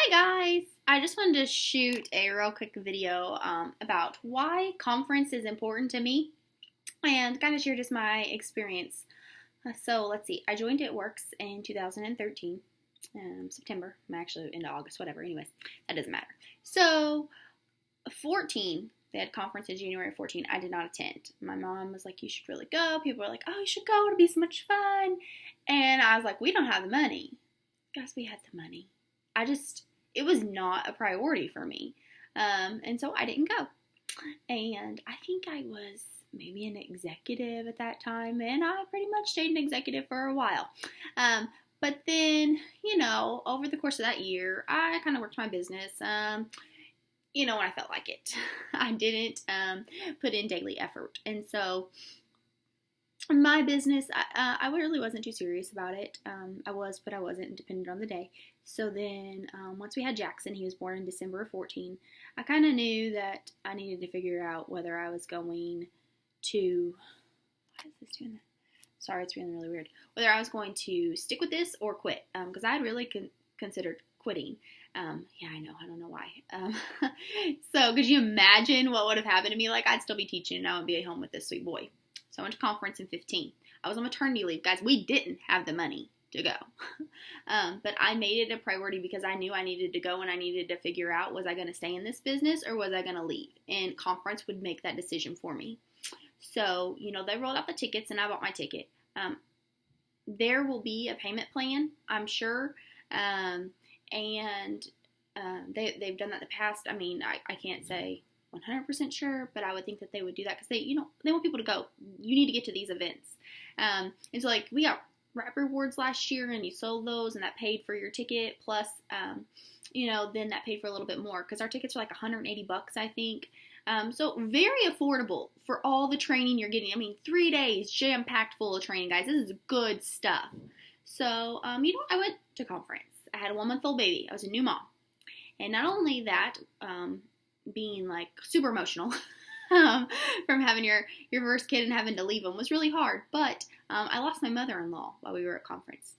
Hi guys! I just wanted to shoot a real quick video about why conference is important to me and kind of share just my experience. So let's see, I joined It Works in 2013, September. I'm actually into August, whatever. Anyways, that doesn't matter. So 14, they had conference in January 14. I did not attend. My mom was like, "You should really go." People were like, "Oh, you should go. It'll be so much fun." And I was like, "We don't have the money." Guys, we had the money. It was not a priority for me. And so I didn't go. And I think I was maybe an executive at that time, and I pretty much stayed an executive for a while. But then, over the course of that year, I kind of worked my business, when I felt like it. I didn't put in daily effort. And so my business, I really wasn't too serious about it. I was, but I wasn't, depending on the day. So then once we had Jackson, he was born in December of 14, I kind of knew that I needed to figure out whether I was going to, why is this doing that? Sorry, it's feeling really weird. Whether I was going to stick with this or quit, because I had really considered quitting. Yeah, I know. I don't know why. So could you imagine what would have happened to me? Like, I'd still be teaching and I would be at home with this sweet boy. So I went to conference in 15. I was on maternity leave. Guys, we didn't have the money to go. But I made it a priority because I knew I needed to go and I needed to figure out, was I going to stay in this business or was I going to leave? And conference would make that decision for me. So, they rolled out the tickets and I bought my ticket. There will be a payment plan, I'm sure. And they've done that in the past. I mean, I can't say 100% sure, but I would think that they would do that because they want people to go. You need to get to these events. And so we got Wrap Rewards last year and you sold those and that paid for your ticket plus, then that paid for a little bit more because our tickets are like $180, I think. So very affordable for all the training you're getting. I mean, 3 days jam-packed full of training, guys. This is good stuff. So, I went to conference. I had a 1-month-old baby. I was a new mom. And not only that, being super emotional from having your first kid and having to leave them was really hard. But I lost my mother-in-law while we were at conference.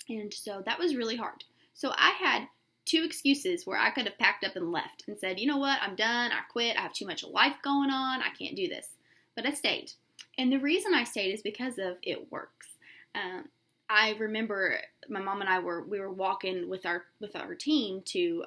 And so that was really hard. So I had 2 excuses where I could have packed up and left and said, you know what, I'm done, I quit, I have too much life going on, I can't do this. But I stayed. And the reason I stayed is because of It Works. I remember my mom and I were walking with our team to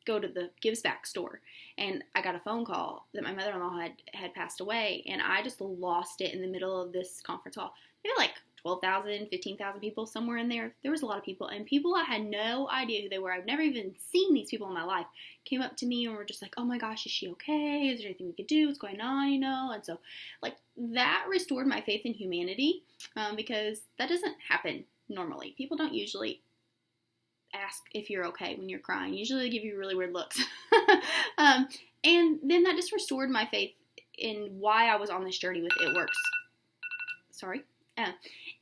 go to the Gives Back store, and I got a phone call that my mother-in-law had passed away, and I just lost it in the middle of this conference hall. Maybe 12,000, 15,000 people, somewhere in there. There was a lot of people, and people I had no idea who they were. I've never even seen these people in my life. Came up to me and were just like, "Oh my gosh, is she okay? Is there anything we could do? What's going on?" And so that restored my faith in humanity, because that doesn't happen normally. People don't usually ask if you're okay when you're crying. Usually they give you really weird looks. And then that just restored my faith in why I was on this journey with It Works. Sorry.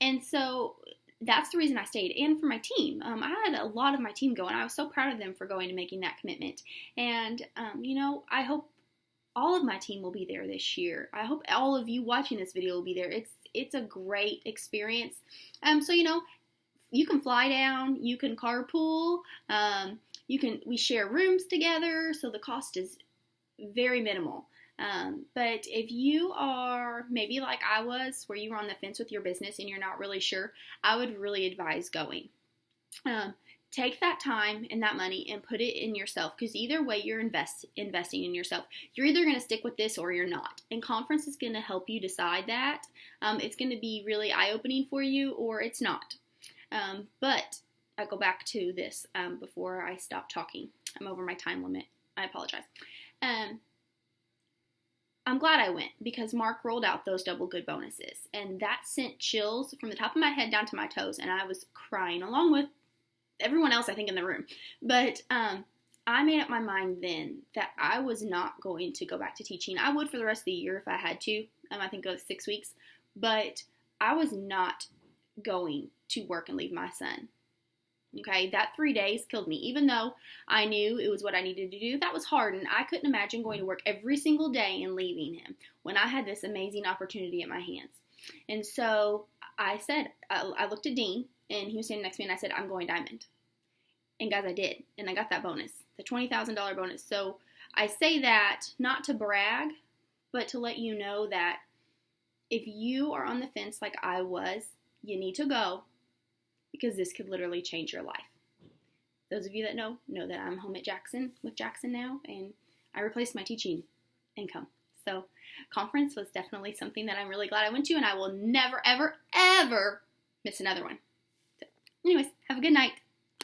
And so that's the reason I stayed. And for my team, I had a lot of my team going. I was so proud of them for going and making that commitment. And, I hope all of my team will be there this year. I hope all of you watching this video will be there. It's a great experience. So, you can fly down, you can carpool, we share rooms together, so the cost is very minimal. But if you are maybe like I was, where you were on the fence with your business and you're not really sure, I would really advise going. Take that time and that money and put it in yourself, because either way you're investing in yourself. You're either going to stick with this or you're not. And conference is going to help you decide that. It's going to be really eye-opening for you, or it's not. But I go back to this before I stop talking. I'm over my time limit. I apologize. I'm glad I went because Mark rolled out those double good bonuses, and that sent chills from the top of my head down to my toes, and I was crying along with everyone else, I think, in the room. But I made up my mind then that I was not going to go back to teaching. I would for the rest of the year if I had to. I think it was 6 weeks. But I was not going to work and leave my son. Okay, that 3 days killed me. Even though I knew it was what I needed to do, that was hard, and I couldn't imagine going to work every single day and leaving him when I had this amazing opportunity at my hands. And so I said, I looked at Dean, and he was standing next to me, and I said, "I'm going diamond." And guys, I did. And I got that bonus, the $20,000 bonus. So I say that not to brag, but to let you know that if you are on the fence like I was, you need to go, because this could literally change your life. Those of you that know that I'm home at Jackson with Jackson now, and I replaced my teaching income. So conference was definitely something that I'm really glad I went to, and I will never, ever, ever miss another one. So anyways, have a good night.